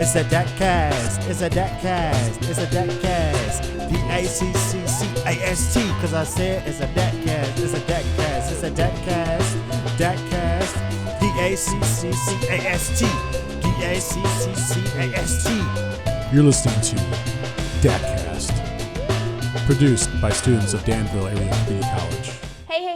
It's a Dak cast. It's a Dak cast. It's a Dak cast. DACCCAST. Cause I said it's a Dak cast. It's a Dak cast. It's a Dak cast. Dak cast. DACCCAST. DACCCAST. You're listening to Dakcast, produced by students of Danville Area Community College.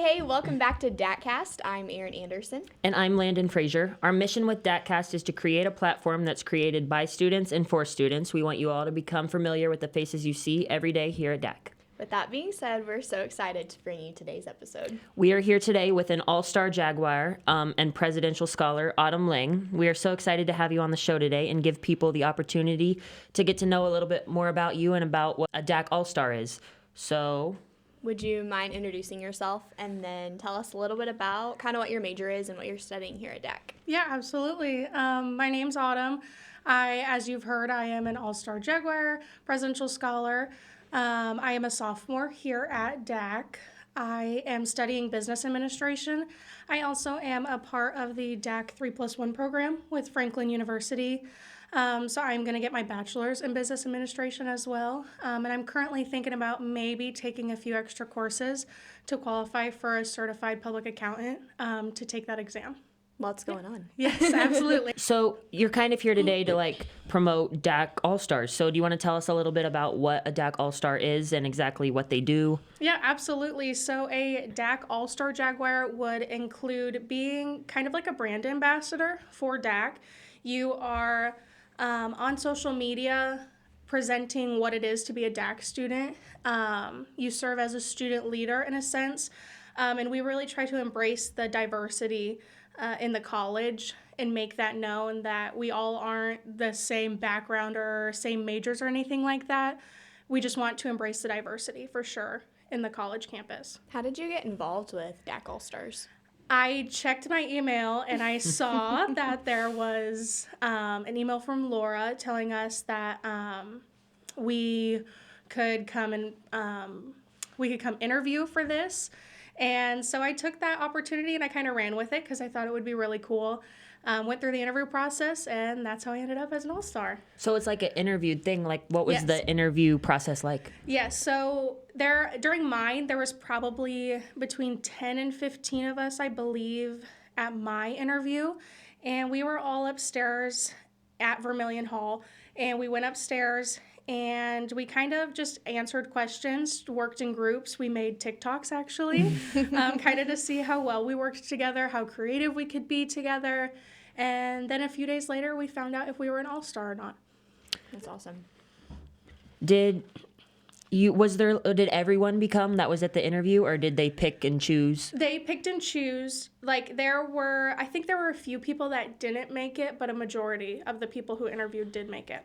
Hey, welcome back to Dakcast. I'm Erin Anderson. And I'm Landon Frazier. Our mission with Dakcast is to create a platform that's created by students and for students. We want you all to become familiar with the faces you see every day here at Dak. With that being said, we're so excited to bring you today's episode. We are here today with an all-star Jaguar and presidential scholar, Lange. We are so excited to have you on the show today and give people the opportunity to get to know a little bit more about you and about what a Dak All-Star is. So, would you mind introducing yourself and then tell us a little bit about kind of what your major is and what you're studying here at Dak? Yeah, absolutely. My name's Autumn. As you've heard, I am an all-star Jaguar, presidential scholar. I am a sophomore here at Dak. I am studying business administration. I also am a part of the Dak 3+1 program with Franklin University. So I'm going to get my bachelor's in business administration as well. And I'm currently thinking about maybe taking a few extra courses to qualify for a certified public accountant to take that exam. Lots going on. Yes, absolutely. So you're kind of here today to promote Dak All-Stars. So do you want to tell us a little bit about what a Dak All-Star is and exactly what they do? Yeah, absolutely. So a Dak All-Star Jaguar would include being kind of like a brand ambassador for Dak. You are on social media presenting what it is to be a Dak student. You serve as a student leader in a sense. And we really try to embrace the diversity in the college and make that known that we all aren't the same background or same majors or anything like that. We just want to embrace the diversity for sure in the college campus. How did you get involved with Dak Ulsters? I checked my email and I saw that there was an email from Laura telling us that we could come interview for this. And so I took that opportunity and I kind of ran with it because I thought it would be really cool. Went through the interview process, and that's how I ended up as an all-star. So it's like an interviewed thing. What was the interview process like? Yes, so during mine, there was probably between 10 and 15 of us, I believe, at my interview. And we were all upstairs at Vermillion Hall. And we went upstairs and we kind of just answered questions, worked in groups. We made TikToks, actually, kind of to see how well we worked together, how creative we could be together. And then a few days later, we found out if we were an all-star or not. That's awesome. Did everyone become that was at the interview, or did they pick and choose? They picked and choose. I think there were a few people that didn't make it, but a majority of the people who interviewed did make it.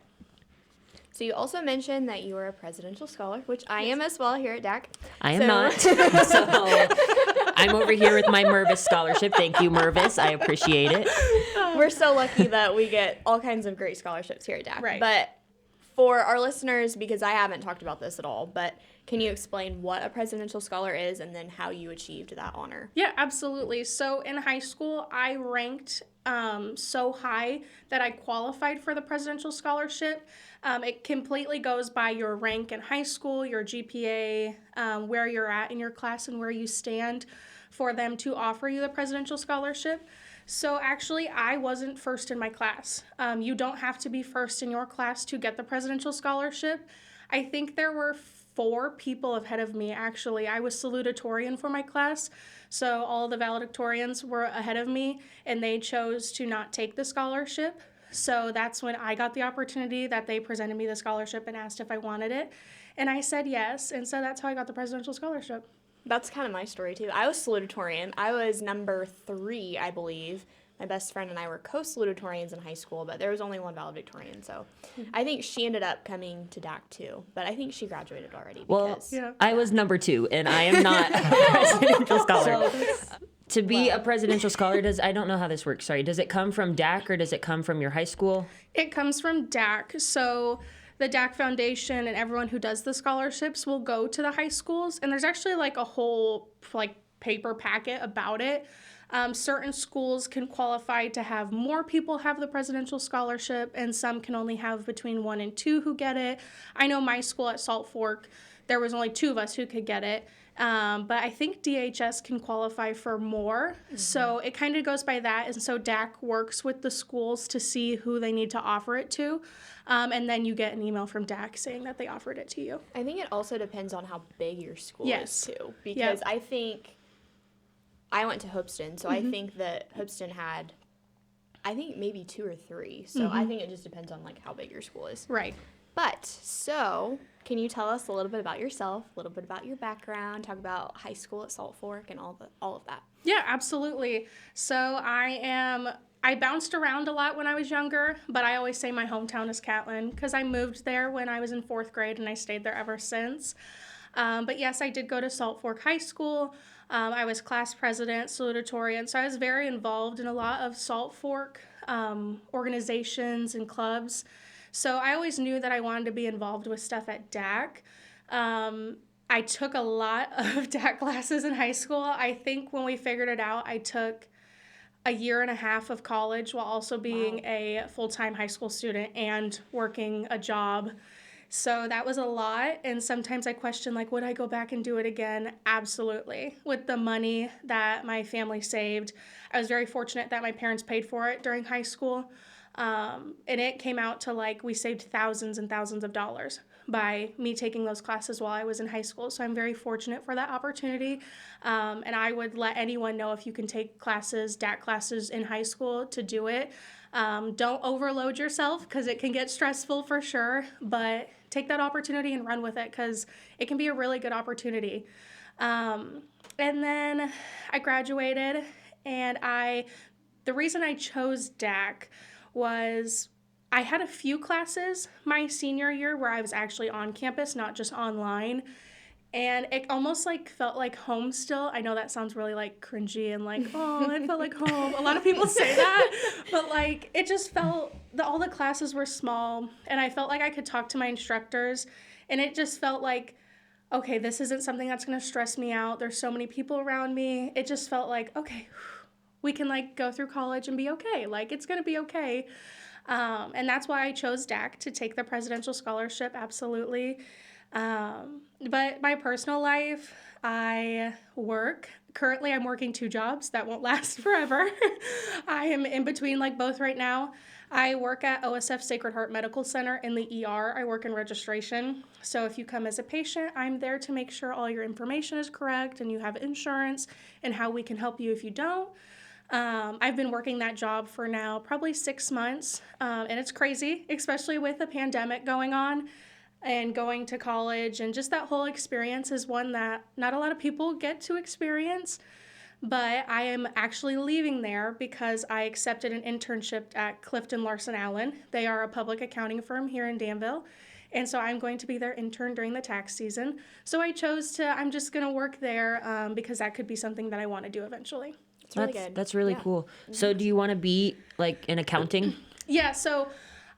So you also mentioned that you were a presidential scholar, which I am as well here at Dak. I am not. So I'm over here with my Mervis scholarship. Thank you, Mervis. I appreciate it. We're so lucky that we get all kinds of great scholarships here at Dak. Right. But for our listeners, because I haven't talked about this at all, but can you explain what a presidential scholar is and then how you achieved that honor? Yeah, absolutely. So in high school, I ranked so high that I qualified for the presidential scholarship. It completely goes by your rank in high school, your GPA, where you're at in your class, and where you stand for them to offer you the presidential scholarship. So actually, I wasn't first in my class. You don't have to be first in your class to get the presidential scholarship. I think there were 4 people ahead of me, actually. I was salutatorian for my class, so all the valedictorians were ahead of me, and they chose to not take the scholarship. So that's when I got the opportunity that they presented me the scholarship and asked if I wanted it, and I said yes, and so that's how I got the presidential scholarship. That's kind of my story, too. I was salutatorian. I was number 3, I believe. My best friend and I were co-salutatorians in high school, but there was only one valedictorian, so I think she ended up coming to Dak, too. But I think she graduated already. I was number 2, and I am not a presidential scholar. To be a presidential scholar, I don't know how this works, sorry. Does it come from Dak, or does it come from your high school? It comes from Dak, so the Dak Foundation and everyone who does the scholarships will go to the high schools, and there's actually a whole paper packet about it. Certain schools can qualify to have more people have the presidential scholarship, and some can only have between 1 and 2 who get it. I know my school at Salt Fork, there was only 2 of us who could get it. But I think DHS can qualify for more. So it kind of goes by that. And so DAC works with the schools to see who they need to offer it to. And then you get an email from DAC saying that they offered it to you. I think it also depends on how big your school Yes. is, too. Because I think I went to Hoopeston, so I think that Hoopeston had, I think maybe 2 or 3. So I think it just depends on, like, how big your school is. Right. But, so, can you tell us a little bit about yourself, a little bit about your background, talk about high school at Salt Fork and all of that? Yeah, absolutely. So I bounced around a lot when I was younger, but I always say my hometown is Catlin because I moved there when I was in 4th grade and I stayed there ever since. But yes, I did go to Salt Fork High School. I was class president, salutatorian, so I was very involved in a lot of Salt Fork organizations and clubs. So I always knew that I wanted to be involved with stuff at DAC. I took a lot of DAC classes in high school. I think when we figured it out, I took a year and a half of college while also being a full-time high school student and working a job. So that was a lot, and sometimes I question, like, would I go back and do it again? Absolutely. With the money that my family saved, I was very fortunate that my parents paid for it during high school. And it came out to, like, we saved thousands and thousands of dollars by me taking those classes while I was in high school. So I'm very fortunate for that opportunity. And I would let anyone know if you can take classes, DAC classes in high school, to do it. Don't overload yourself because it can get stressful for sure, but take that opportunity and run with it because it can be a really good opportunity. And then I graduated, and the reason I chose DAC was I had a few classes my senior year where I was actually on campus, not just online. And it almost like felt like home still. I know that sounds really like cringy and like, oh, it felt like home. A lot of people say that, but like it just felt all the classes were small, and I felt like I could talk to my instructors, and it just felt like, okay, this isn't something that's going to stress me out. There's so many people around me. It just felt like, okay, we can like go through college and be okay. Like it's going to be okay. And that's why I chose DAC to take the presidential scholarship. Absolutely. But my personal life, I work. Currently, I'm working 2 jobs that won't last forever. I am in between like both right now. I work at OSF Sacred Heart Medical Center in the ER. I work in registration. So if you come as a patient, I'm there to make sure all your information is correct and you have insurance and how we can help you if you don't. I've been working that job for now probably 6 months, and it's crazy, especially with the pandemic going on and going to college, and just that whole experience is one that not a lot of people get to experience, but I am actually leaving there because I accepted an internship at Clifton Larson Allen. They are a public accounting firm here in Danville, and so I'm going to be their intern during the tax season. So I'm just going to work there because that could be something that I want to do eventually. It's really good. That's really cool. So do you want to be like in accounting? Yeah, so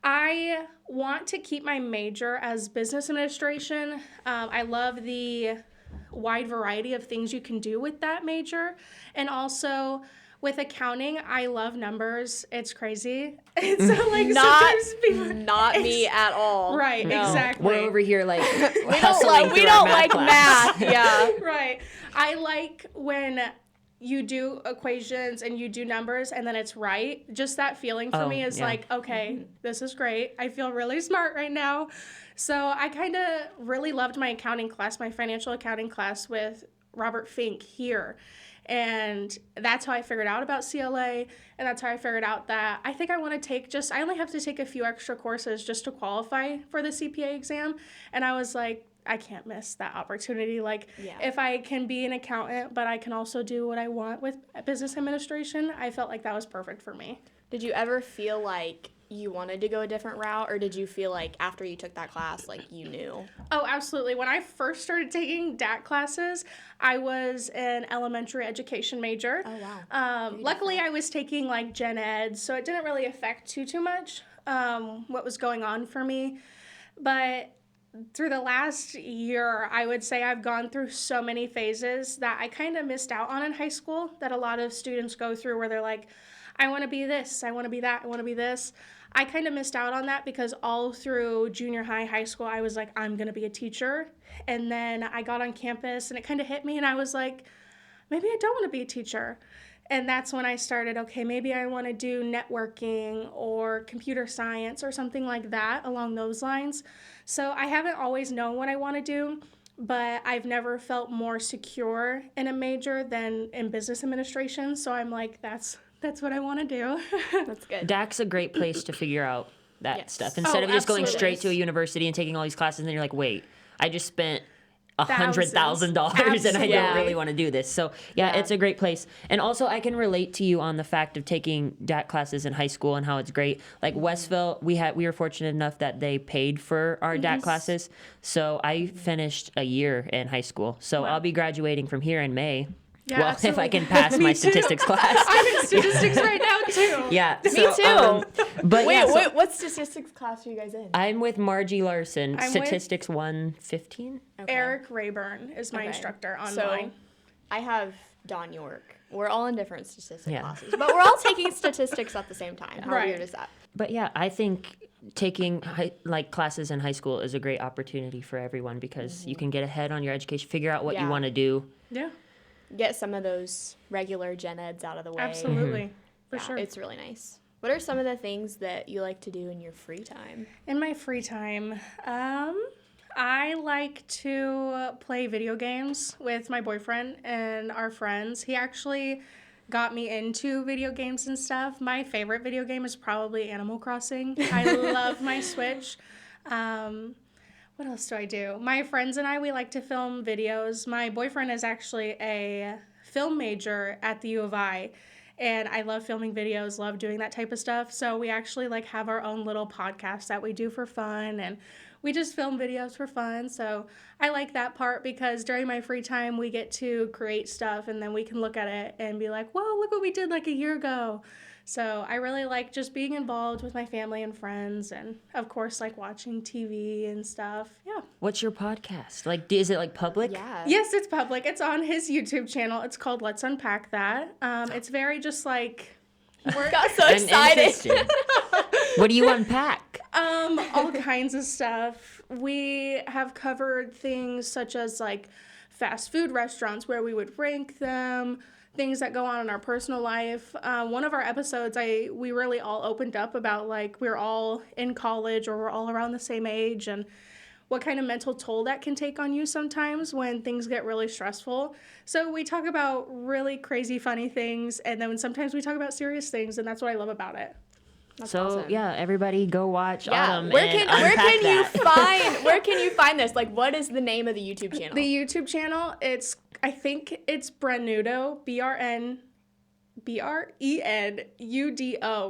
I want to keep my major as business administration. I love the wide variety of things you can do with that major. And also with accounting, I love numbers. It's crazy. It's like sometimes people, not me at all. Right, No. exactly. We're over here like We don't like math. Yeah. Right. I like when you do equations and you do numbers and then it's right. Just that feeling for me is like, okay, this is great. I feel really smart right now. So I kind of really loved my accounting class, my financial accounting class with Robert Fink here. And that's how I figured out about CLA. And that's how I figured out that I think I want to I only have to take a few extra courses just to qualify for the CPA exam. And I was like, I can't miss that opportunity. Like, if I can be an accountant, but I can also do what I want with business administration, I felt like that was perfect for me. Did you ever feel like you wanted to go a different route, or did you feel like after you took that class, like you knew? Oh, absolutely. When I first started taking DAC classes, I was an elementary education major. Oh, wow. Luckily, I was taking like gen ed, so it didn't really affect too much what was going on for me. But through the last year, I would say I've gone through so many phases that I kind of missed out on in high school that a lot of students go through where they're like, I want to be this, I want to be that, I want to be this. I kind of missed out on that because all through junior high, high school, I was like, I'm going to be a teacher. And then I got on campus and it kind of hit me and I was like, maybe I don't want to be a teacher. And that's when I started, okay, maybe I want to do networking or computer science or something like that along those lines. So I haven't always known what I want to do, but I've never felt more secure in a major than in business administration. So I'm like, that's what I want to do. That's good. DAC's a great place to figure out that Yes. stuff. Instead Oh, of just going absolutely. straight to a university and taking all these classes, and then you're like, wait, I just spent Thousands. $100,000 and I don't Absolutely. really want to do this. So yeah, Yeah. it's a great place. And also I can relate to you on the fact of taking DAC classes in high school and how it's great. Like Westville, we were fortunate enough that they paid for our DAC classes. So I finished a year in high school. So Wow. I'll be graduating from here in May. Yeah, well, if I absolutely. can pass Me my too. statistics class. I'm in statistics right now too. Yeah. Me so, too. but Wait, yeah, so what statistics class are you guys in? I'm with Margie Larson, I'm with- Statistics 115. Okay. Eric Rayburn is my Okay. instructor online. So I have Don York. We're all in different statistics Yeah. classes, but we're all taking statistics at the same time. How Right. weird is that? But yeah, I think taking classes in high school is a great opportunity for everyone because you can get ahead on your education, figure out what you Yeah. want to do. Yeah, Get some of those regular gen eds out of the way. absolutely. For Yeah, sure. it's really nice. What are some of the things that you like to do in your free time? In my free time, I like to play video games with my boyfriend and our friends. He actually got me into video games and stuff. My favorite video game is probably Animal Crossing. I love my Switch. What else do I do? My friends and I, we like to film videos. My boyfriend is actually a film major at the U of I. And I love filming videos, love doing that type of stuff. So we actually like have our own little podcast that we do for fun, and we just film videos for fun. So I like that part because during my free time we get to create stuff and then we can look at it and be like, whoa, look what we did like a year ago. So I really like just being involved with my family and friends, and of course like watching TV and stuff. Yeah. What's your podcast? Like, is it like public? Yeah. Yes, it's public. It's on his YouTube channel. It's called Let's Unpack That. It's very just like Got so I'm excited. interested. What do you unpack? all kinds of stuff. We have covered things such as like fast food restaurants where we would rank them, things that go on in our personal life. One of our episodes, we really all opened up about like we're all in college or we're all around the same age and what kind of mental toll that can take on you sometimes when things get really stressful. So we talk about really crazy, funny things, and then sometimes we talk about serious things, and that's what I love about it. So awesome. yeah, everybody go watch Yeah. Autumn Where and can unpack you that. find this? Like, what is the name of the YouTube channel? The YouTube channel, I think it's Brenudo, Brenudo,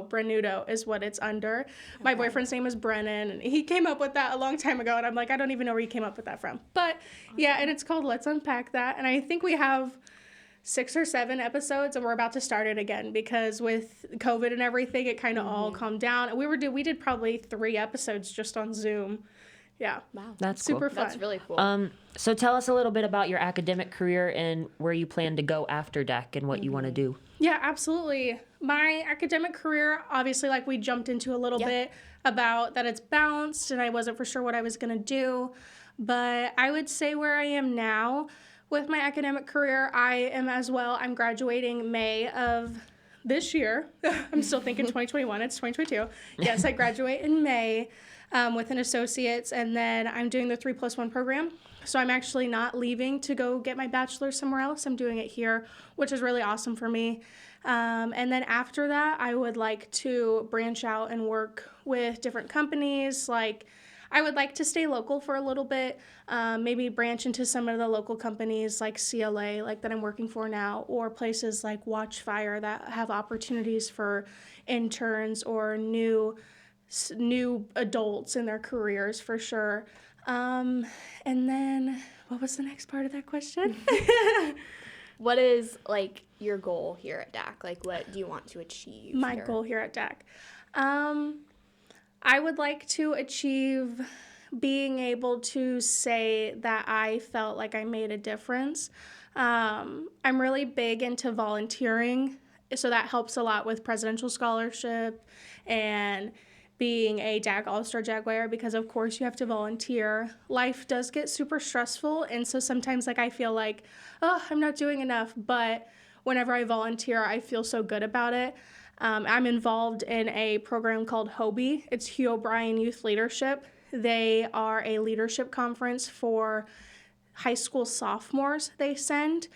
Brenudo is what it's under. My boyfriend's name is Brennan, and he came up with that a long time ago, and I'm like, I don't even know where he came up with that from. But yeah, and it's called Let's Unpack That, and I think we have 6 or 7 episodes, and we're about to start it again because with COVID and everything, it kind of all calmed down. And we did probably 3 episodes just on Zoom. Yeah. Wow. That's Super cool. fun. That's really cool. So tell us a little bit about your academic career and where you plan to go after DAC and what you want to do. Yeah, absolutely. My academic career, obviously, like we jumped into a little bit about that it's balanced and I wasn't for sure what I was going to do. But I would say where I am now with my academic career, I am as well. I'm graduating May of this year. I'm still thinking 2021. It's 2022. Yes, I graduate in May with an associate's, and then I'm doing the 3+1 program. So I'm actually not leaving to go get my bachelor's somewhere else. I'm doing it here, which is really awesome for me. And then after that, I would like to branch out and work with different companies. Like, I would like to stay local for a little bit, maybe branch into some of the local companies like CLA, like that I'm working for now, or places like Watchfire that have opportunities for interns or new adults in their careers for sure. And then what was the next part of that question? What is like your goal here at DAC? Like, what do you want to achieve? My here? goal here at DAC. I would like to achieve being able to say that I felt like I made a difference. I'm really big into volunteering, so that helps a lot with Presidential Scholarship and being a Dak All-Star Jaguar, because of course you have to volunteer. Life does get super stressful, and so sometimes like I feel like, oh, I'm not doing enough, but whenever I volunteer, I feel so good about it. I'm involved in a program called HOBie. It's Hugh O'Brien Youth Leadership. They are a leadership conference for high school sophomores they send,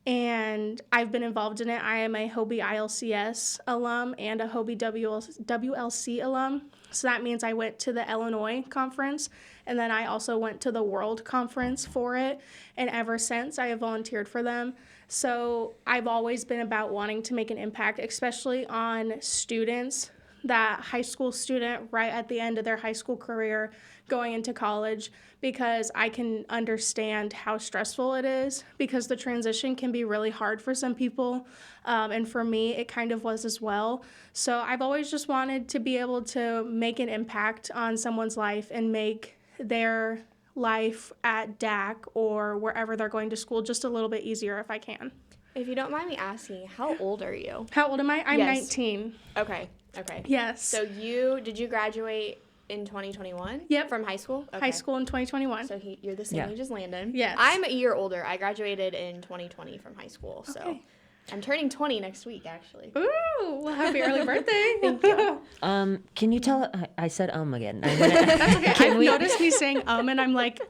and I've been involved in it. I am a HOBie ILCS alum and a HOBie WLC alum. So that means I went to the Illinois conference, and then I also went to the World Conference for it, and ever since I have volunteered for them. So I've always been about wanting to make an impact, especially on students, that high school student right at the end of their high school career going into college, because I can understand how stressful it is, because the transition can be really hard for some people, and for me it kind of was as well. So I've always just wanted to be able to make an impact on someone's life and make their life at DAC or wherever they're going to school just a little bit easier if I can. If you don't mind me asking, how old are you? How old am I? I'm Yes. 19. Okay. Yes. So did you graduate in 2021? Yep. From high school? Okay. High school in 2021. So you're the same Yeah. age as Landon. Yes. I'm a year older. I graduated in 2020 from high school. So Okay. I'm turning 20 next week, actually. Ooh, well, happy early birthday. Thank you. Can you tell? I said again. That's okay. Can I've we- noticed me saying and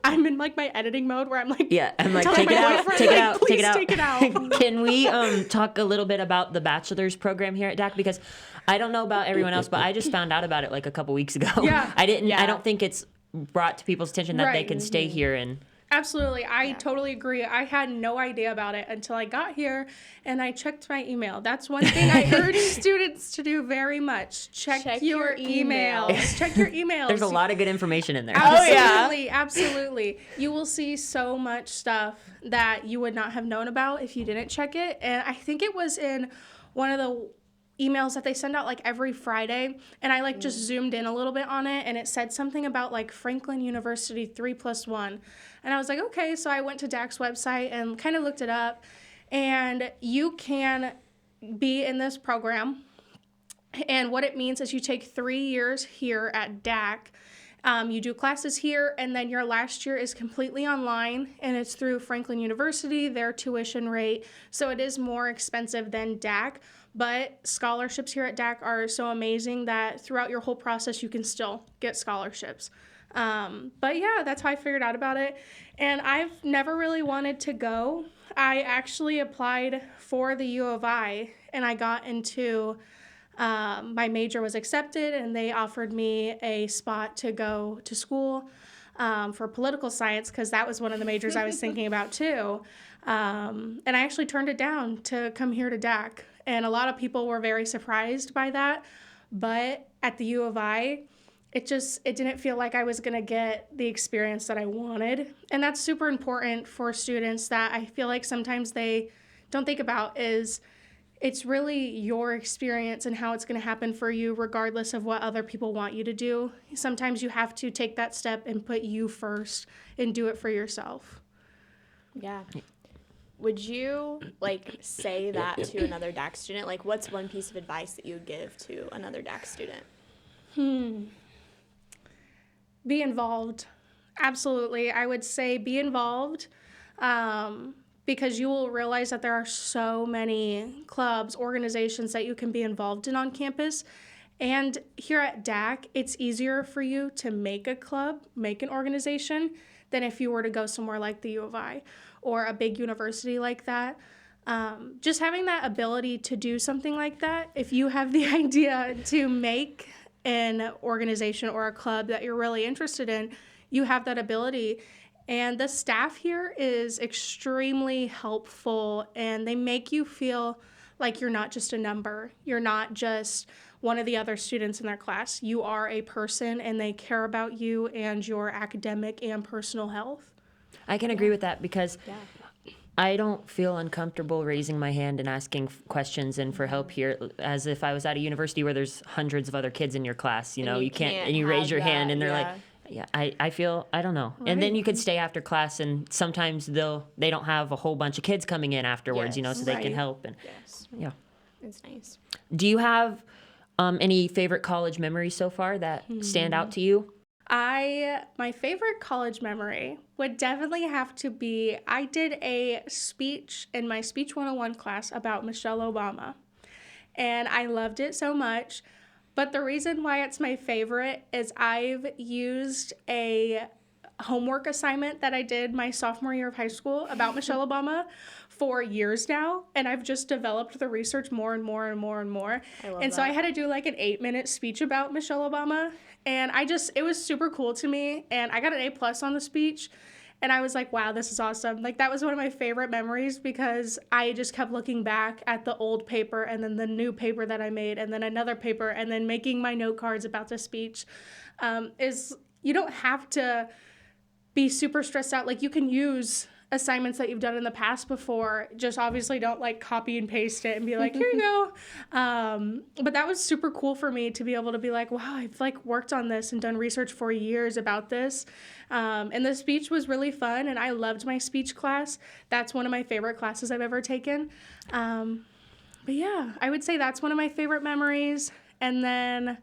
I'm in like my editing mode where I'm like, Yeah, I'm like, telling take it my out, boyfriend, take it like, out, take please it out. take it out. Can we talk a little bit about the bachelor's program here at DAC? Because I don't know about everyone else, but I just found out about it like a couple weeks ago. Yeah. I didn't. Yeah. I don't think it's brought to people's attention that they Right. can stay here and. Absolutely. I totally agree. I had no idea about it until I got here and I checked my email. That's one thing I urge students to do very much. Check your emails. Check your emails. There's a lot of good information in there. Absolutely, absolutely. You will see so much stuff that you would not have known about if you didn't check it. And I think it was in one of the emails that they send out like every Friday, and I like just zoomed in a little bit on it, and it said something about like Franklin University 3+1, and I was like, okay. So I went to DAC's website and kind of looked it up, and you can be in this program, and what it means is you take 3 years here at DAC. You do classes here, and then your last year is completely online, and it's through Franklin University, their tuition rate. So it is more expensive than DAC, but scholarships here at DAC are so amazing that throughout your whole process, you can still get scholarships. But yeah, that's how I figured out about it. And I've never really wanted to go. I actually applied for the U of I, and I got into... my major was accepted, and they offered me a spot to go to school for political science, because that was one of the majors I was thinking about too. And I actually turned it down to come here to DAC, and a lot of people were very surprised by that. But at the U of I, it didn't feel like I was going to get the experience that I wanted. And that's super important for students that I feel like sometimes they don't think about, is it's really your experience and how it's going to happen for you, regardless of what other people want you to do. Sometimes you have to take that step and put you first and do it for yourself. Yeah. Would you like say that to another DAC student? Like, what's one piece of advice that you would give to another DAC student? Be involved. Absolutely. I would say be involved, because you will realize that there are so many clubs, organizations that you can be involved in on campus. And here at DAC, it's easier for you to make a club, make an organization, than if you were to go somewhere like the U of I or a big university like that. Just having that ability to do something like that, if you have the idea to make an organization or a club that you're really interested in, you have that ability. And the staff here is extremely helpful, and they make you feel like you're not just a number. You're not just one of the other students in their class. You are a person, and they care about you and your academic and personal health. I can agree with that, because I don't feel uncomfortable raising my hand and asking questions and for help here, as if I was at a university where there's hundreds of other kids in your class. You know, you can't, and you raise your hand, and they're like, Yeah, I feel, I don't know. And then you could stay after class, and sometimes they don't have a whole bunch of kids coming in afterwards, you know, so they can Right. help. And Yes. yeah. It's nice. Do you have any favorite college memories so far that stand out to you? My favorite college memory would definitely have to be, I did a speech in my Speech 101 class about Michelle Obama, and I loved it so much. But the reason why it's my favorite is I've used a homework assignment that I did my sophomore year of high school about Michelle Obama for years now, and I've just developed the research more and more and more and more. I love And so I that. had to do like an 8-minute speech about Michelle Obama, and it was super cool to me, and I got an A+ on the speech. And I was like, wow, this is awesome. Like, that was one of my favorite memories because I just kept looking back at the old paper and then the new paper that I made and then another paper and then making my note cards about the speech. You don't have to be super stressed out. Like, you can use assignments that you've done in the past before. Just obviously don't like copy and paste it and be like, here you go. But that was super cool for me to be able to be like, wow, I've like worked on this and done research for years about this. And the speech was really fun, and I loved my speech class. That's one of my favorite classes I've ever taken. But yeah, I would say that's one of my favorite memories. And then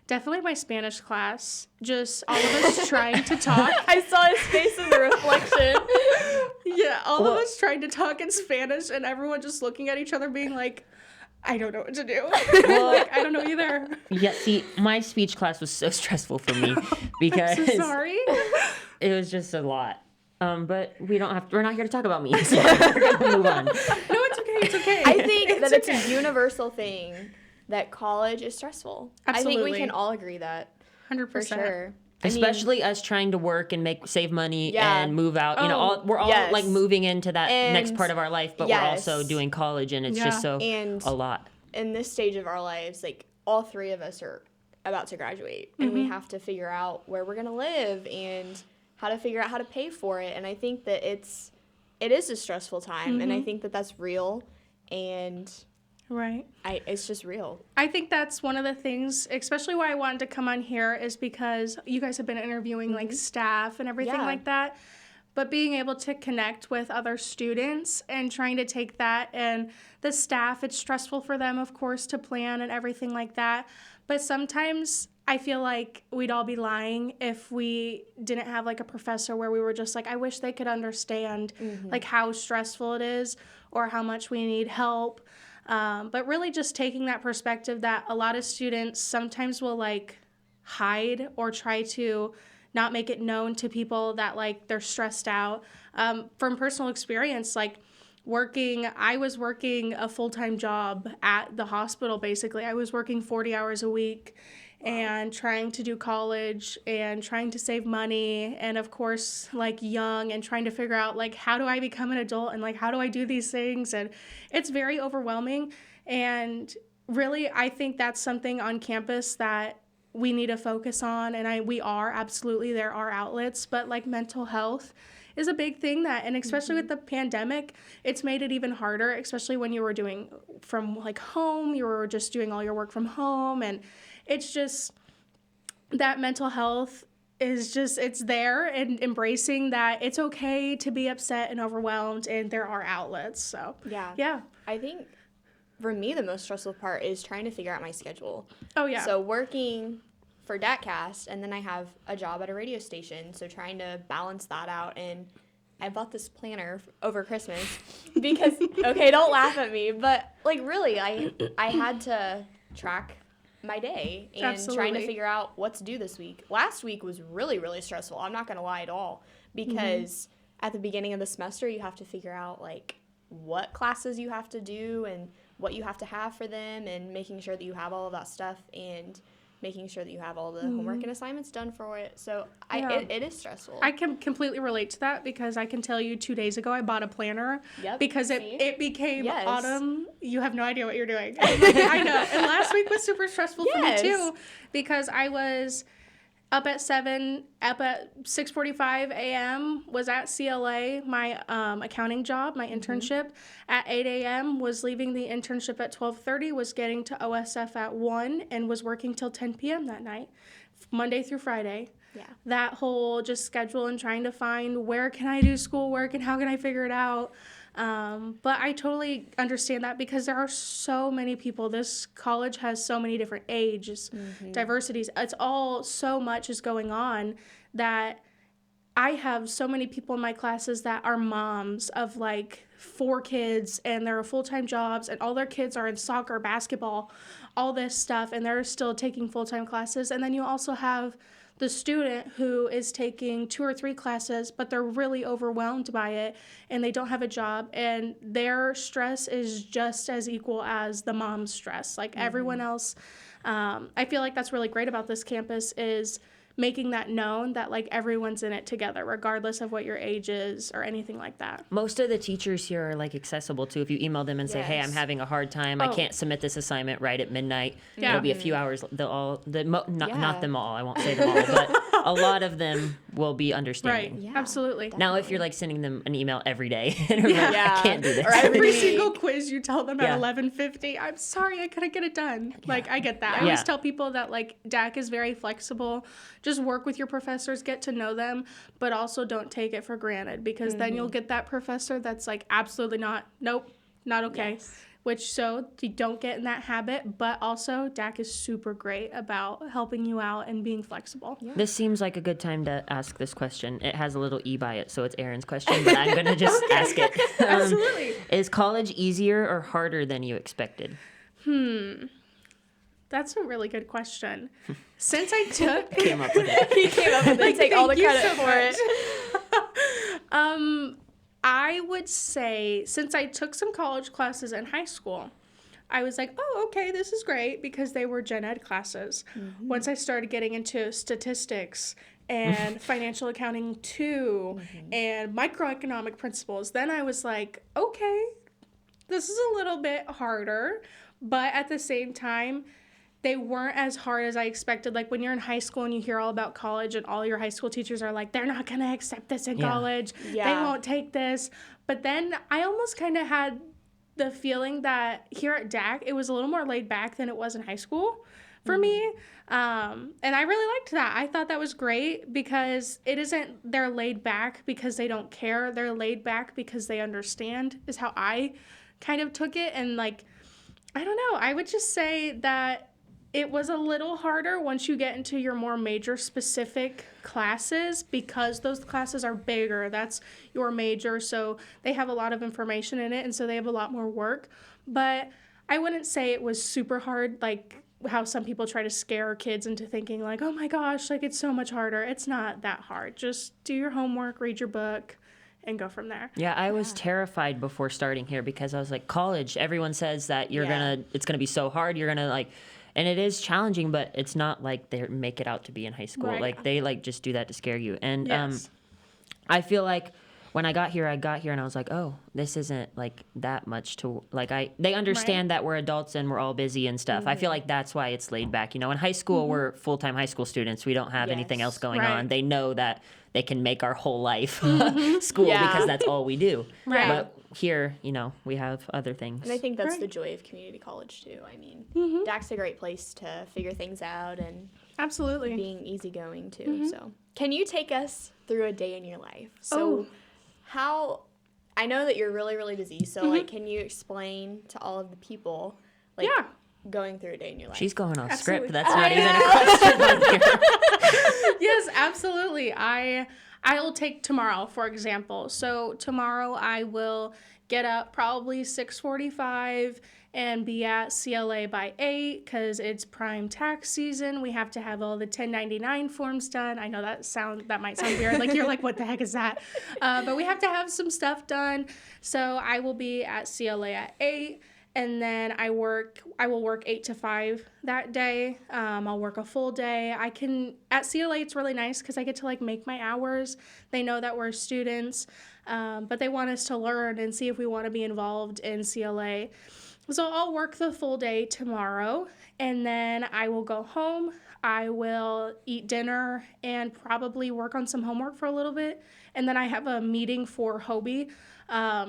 definitely my Spanish class, just all of us trying to talk. I saw his face in the reflection. Yeah, all of us trying to talk in Spanish and everyone just looking at each other being like, I don't know what to do. Like, I don't know either. Yeah, see, my speech class was so stressful for me because So sorry. it was just a lot. But we're not here to talk about me, so we're gonna move on. No, it's okay. It's okay. I think that it's okay. a universal thing that college is stressful. I think Absolutely. we can all agree that 100%. for sure. I mean, Especially us trying to work and save money Yeah. and move out. You know, Oh, we're all yes. like moving into that next And part of our life, but yes. we're also doing college, and it's just so And a lot. in this stage of our lives, like all three of us are about to graduate, and we have to figure out where we're gonna live and how to figure out how to pay for it. And I think that it is a stressful time, and I think that that's real, and Right. it's just real. I think that's one of the things, especially why I wanted to come on here, is because you guys have been interviewing like staff and everything Yeah. like that. But being able to connect with other students and trying to take that, and the staff, it's stressful for them, of course, to plan and everything like that. But sometimes I feel like we'd all be lying if we didn't have like a professor where we were just like, I wish they could understand like how stressful it is or how much we need help. But really just taking that perspective that a lot of students sometimes will like hide or try to not make it known to people that like they're stressed out. From personal experience, like I was working a full-time job at the hospital. Basically, I was working 40 hours a week and trying to do college and trying to save money, and of course like young and trying to figure out like how do I become an adult and like how do I do these things, and it's very overwhelming. And really I think that's something on campus that we need to focus on, and there are outlets, but like mental health is a big thing and especially with the pandemic, it's made it even harder, especially when you were doing from like home, you were just doing all your work from home, and it's just that mental health is just, it's there, and embracing that it's okay to be upset and overwhelmed, and there are outlets. So yeah. I think for me the most stressful part is trying to figure out my schedule. Oh yeah. So working for DATcast, and then I have a job at a radio station, so trying to balance that out. And I bought this planner over Christmas because, okay, don't laugh at me, but like really, I had to track my day and trying to Absolutely. figure out what to do this week. Last week was really, really stressful. I'm not going to lie at all, because at the beginning of the semester, you have to figure out like what classes you have to do and what you have to have for them, and making sure that you have all of that stuff, and making sure that you have all the homework and assignments done for it. So Yeah. it is stressful. I can completely relate to that, because I can tell you 2 days ago I bought a planner because see? it became Yes. autumn. You have no idea what you're doing. I know. And last week was super stressful for me Yes. too, because I was up at 6:45 a.m. was at CLA, my accounting job, my internship. At 8 a.m. was leaving the internship at 12:30, was getting to OSF at 1, and was working till 10 p.m. that night, Monday through Friday. that whole just schedule and trying to find where can I do schoolwork and how can I figure it out. But I totally understand that because there are so many people. This college has so many different ages, diversities. It's all so much is going on that I have so many people in my classes that are moms of like 4 kids and they're full-time jobs and all their kids are in soccer, basketball, all this stuff, and they're still taking full-time classes. And then you also have the student who is taking 2 or 3 classes, but they're really overwhelmed by it and they don't have a job, and their stress is just as equal as the mom's stress. Like everyone else, I feel like that's really great about this campus is making that known that like everyone's in it together, regardless of what your age is or anything like that. Most of the teachers here are like accessible too. If you email them and say, "Hey, I'm having a hard time. I can't submit this assignment right at midnight." It'll be a few hours. Not them all. I won't say them all, but a lot of them will be understanding. Right. Yeah. Absolutely. Now, if you're like sending them an email every day, and like, I can't do this. Or every single quiz you tell them at 11:50, I'm sorry, I couldn't get it done. Like I get that. I always tell people that like Dak is very flexible. Just work with your professors, get to know them, but also don't take it for granted, because then you'll get that professor that's like absolutely not okay. Yes. Which, so you don't get in that habit, but also Dak is super great about helping you out and being flexible. Yeah. This seems like a good time to ask this question. It has a little E by it, so it's Erin's question, but I'm going to just ask it. Absolutely. Is college easier or harder than you expected? That's a really good question. Since I took... He came up with it. Take all the credit for it. I would say, since I took some college classes in high school, I was like, oh, okay, this is great, because they were gen ed classes. Once I started getting into statistics and financial accounting too, and microeconomic principles, then I was like, okay, this is a little bit harder, but at the same time, they weren't as hard as I expected. Like when you're in high school and you hear all about college and all your high school teachers are like, they're not going to accept this in college. Yeah. They won't take this. But then I almost kind of had the feeling that here at Dak, it was a little more laid back than it was in high school for me. And I really liked that. I thought that was great, because it isn't they're laid back because they don't care. They're laid back because they understand, is how I kind of took it. And like, I don't know. I would just say that it was a little harder once you get into your more major specific classes, because those classes are bigger. That's your major, so they have a lot of information in it, and so they have a lot more work. But I wouldn't say it was super hard, like how some people try to scare kids into thinking like, oh my gosh, like it's so much harder. It's not that hard. Just do your homework, read your book, and go from there. Yeah, I was terrified before starting here, because I was like, college, everyone says that it's gonna be so hard. You're gonna like... And it is challenging, but it's not like they make it out to be in high school. Right. Like they like just do that to scare you. And I feel like when I got here and I was like, oh, this isn't like that much to like. They understand that we're adults and we're all busy and stuff. I feel like that's why it's laid back. You know, in high school we're full-time high school students. We don't have anything else going on. They know that they can make our whole life school because that's all we do. Right. But here, you know, we have other things. And I think that's the joy of community college too. I mean, Dak's a great place to figure things out and absolutely being easygoing too. So, can you take us through a day in your life? So, how? I know that you're really, really busy. So, like, can you explain to all of the people, like, going through a day in your life? She's going off script. That's not even a question on here. Yes, absolutely. I'll take tomorrow, for example. So tomorrow I will get up probably 6:45 and be at CLA by 8 because it's prime tax season. We have to have all the 1099 forms done. I know that might sound weird. Like you're like, what the heck is that? But we have to have some stuff done. So I will be at CLA at 8. And then I will work 8 to 5 that day. I'll work a full day. At CLA, it's really nice because I get to like make my hours. They know that we're students, but they want us to learn and see if we want to be involved in CLA. So I'll work the full day tomorrow, and then I will go home. I will eat dinner and probably work on some homework for a little bit. And then I have a meeting for Hobie.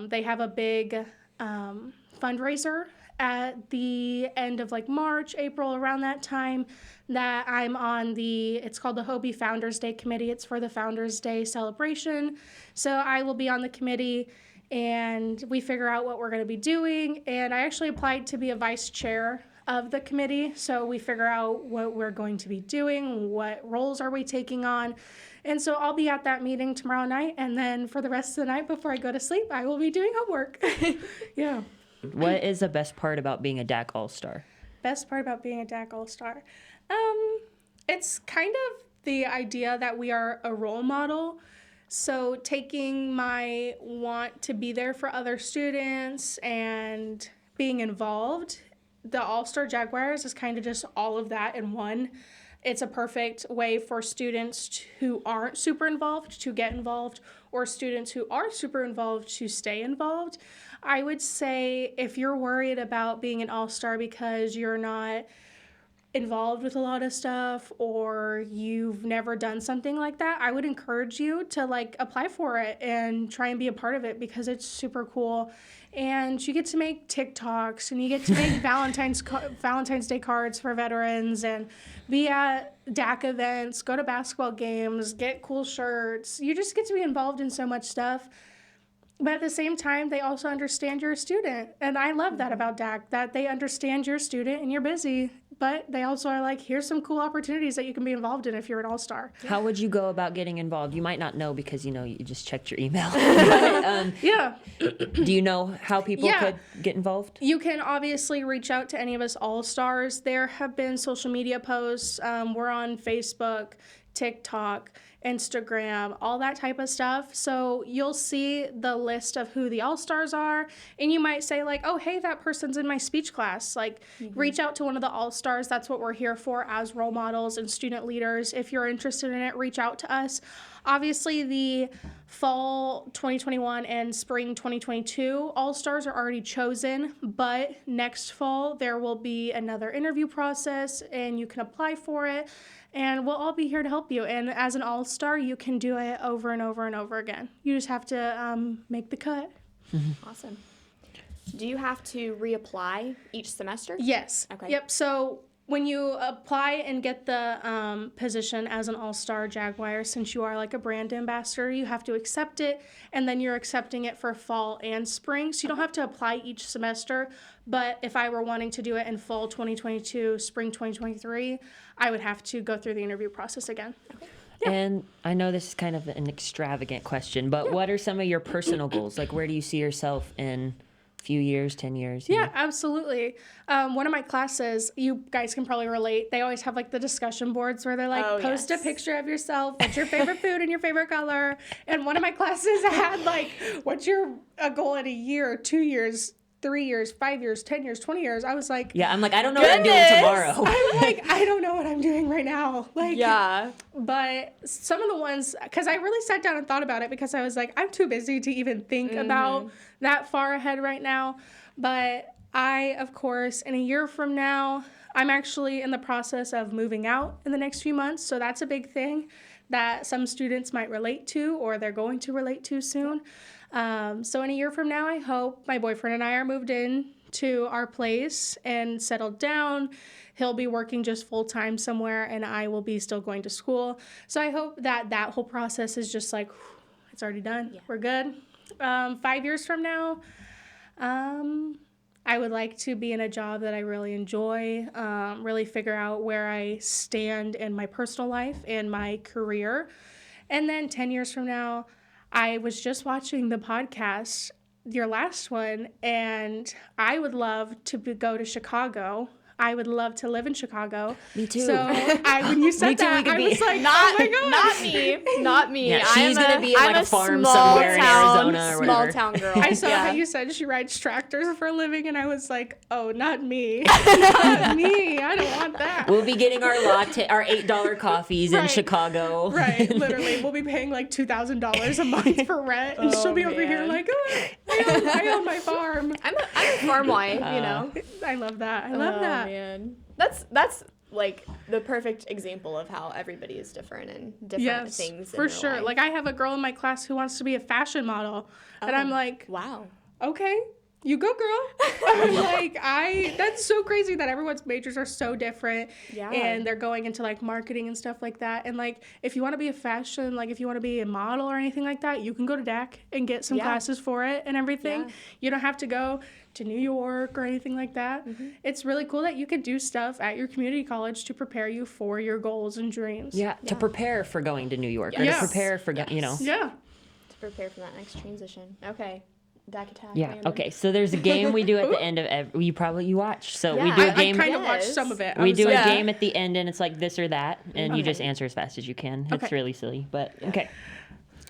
They have a big fundraiser at the end of like March, April, around that time, that I'm on it's called the Hobie Founders Day Committee. It's for the Founders Day celebration. So I will be on the committee and we figure out what we're going to be doing. And I actually applied to be a vice chair of the committee. So we figure out what we're going to be doing, what roles are we taking on. And so I'll be at that meeting tomorrow night. And then for the rest of the night before I go to sleep, I will be doing homework. Yeah. What is the best part about being a Dak All-Star? Best part about being a Dak All-Star? It's kind of the idea that we are a role model. So taking my want to be there for other students and being involved, the All-Star Jaguars is kind of just all of that in one. It's a perfect way for students who aren't super involved to get involved, or students who are super involved to stay involved. I would say if you're worried about being an all-star because you're not involved with a lot of stuff or you've never done something like that, I would encourage you to like apply for it and try and be a part of it because it's super cool. And you get to make TikToks and you get to make Valentine's Day cards for veterans and be at DAC events, go to basketball games, get cool shirts. You just get to be involved in so much stuff. But at the same time, they also understand you're a student. And I love that about DAC, that they understand you're a student and you're busy. But they also are like, here's some cool opportunities that you can be involved in if you're an all-star. How would you go about getting involved? You might not know because, you just checked your email. But, Yeah. do you know how people could get involved? You can obviously reach out to any of us all-stars. There have been social media posts. We're on Facebook, TikTok, Instagram, all that type of stuff. So you'll see the list of who the all-stars are, and you might say like, oh, hey, that person's in my speech class. Like, reach out to one of the all-stars. That's what we're here for as role models and student leaders. If you're interested in it, reach out to us. Obviously, the fall 2021 and spring 2022 all-stars are already chosen, but next fall there will be another interview process, and you can apply for it. And we'll all be here to help you. And as an all-star, you can do it over and over and over again. You just have to make the cut. Awesome. Do you have to reapply each semester? Yes. Okay. Yep. So when you apply and get the position as an all-star Jaguar, since you are like a brand ambassador, you have to accept it, and then you're accepting it for fall and spring. So you don't have to apply each semester, but if I were wanting to do it in fall 2022, spring 2023, I would have to go through the interview process again. Okay. Yeah. And I know this is kind of an extravagant question, but what are some of your personal goals? Like, where do you see yourself in few years, 10 years? Yeah, absolutely. One of my classes, you guys can probably relate, they always have like the discussion boards where they're like, post a picture of yourself, what's your favorite food and your favorite color. And one of my classes had like, what's a goal in a year, 2 years, 3 years, 5 years, 10 years, 20 years. I was like, yeah, I'm like, I don't know what I'm doing tomorrow. I'm like, I don't know what I'm doing right now. Like, yeah. But some of the ones, because I really sat down and thought about it because I was like, I'm too busy to even think about that far ahead right now. But I, of course, in a year from now, I'm actually in the process of moving out in the next few months. So that's a big thing that some students might relate to or they're going to relate to soon. So in a year from now, I hope my boyfriend and I are moved in to our place and settled down. He'll be working just full-time somewhere and I will be still going to school. So I hope that whole process is just like, it's already done. Yeah. We're good. 5 years from now, I would like to be in a job that I really enjoy, really figure out where I stand in my personal life and my career. And then 10 years from now, I was just watching the podcast, your last one, and I would love to go to Chicago. I would love to live in Chicago. Me too. So when you said that, I was like, not, oh my God. Not me. Yeah, she's going to be in like a farm somewhere in Arizona or whatever. Small town girl. I saw how you said she rides tractors for a living, and I was like, oh, not me. Not me. I don't want that. We'll be getting our $8 coffees in Chicago. Right, literally. We'll be paying like $2,000 a month for rent, and she'll be over here like, oh, I own my farm. I'm a farm wife, you know. I love that. I love that. Man. That's like the perfect example of how everybody is different and different things. For sure. Like I have a girl in my class who wants to be a fashion model, and I'm like, wow. Okay, You go, girl. Like, that's so crazy that everyone's majors are so different. Yeah. And they're going into, like, marketing and stuff like that. And, like, if you want to be a fashion, like, if you want to be a model or anything like that, you can go to Dak and get some classes for it and everything. Yeah. You don't have to go to New York or anything like that. It's really cool that you could do stuff at your community college to prepare you for your goals and dreams. Yeah, to prepare for going to New York or to Yes. prepare for, you know. Yeah. To prepare for that next transition. Okay. Dak attack. Yeah. Landon. Okay. So there's a game we do at the end of every. You watch. So we Yeah. do a I game. kind of Yes. watched some of it. We do a Yeah. game at the end, and it's like this or that, and you just Okay. answer as fast as you can. It's Okay. really silly, but okay.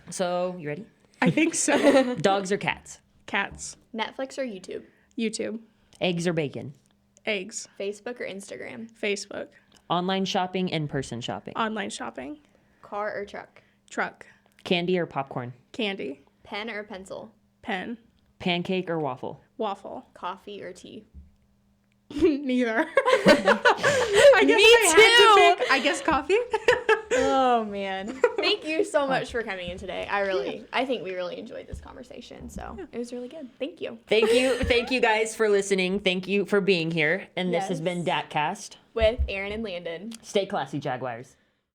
So you ready? I think so. Dogs or cats? Cats. Netflix or YouTube? YouTube. Eggs or bacon? Eggs. Facebook or Instagram? Facebook. Online shopping, in-person shopping? Online shopping. Car or truck? Truck. Candy or popcorn? Candy. Pen or pencil? Pen. Pancake or waffle? Waffle. Coffee or tea? Neither. I guess if I had to pick, I guess coffee. Oh man. Thank you so much for coming in today. I think we really enjoyed this conversation. So it was really good. Thank you. Thank you guys for listening. Thank you for being here. And this has Yes. been DATcast. With Aaron and Landon. Stay classy, Jaguars.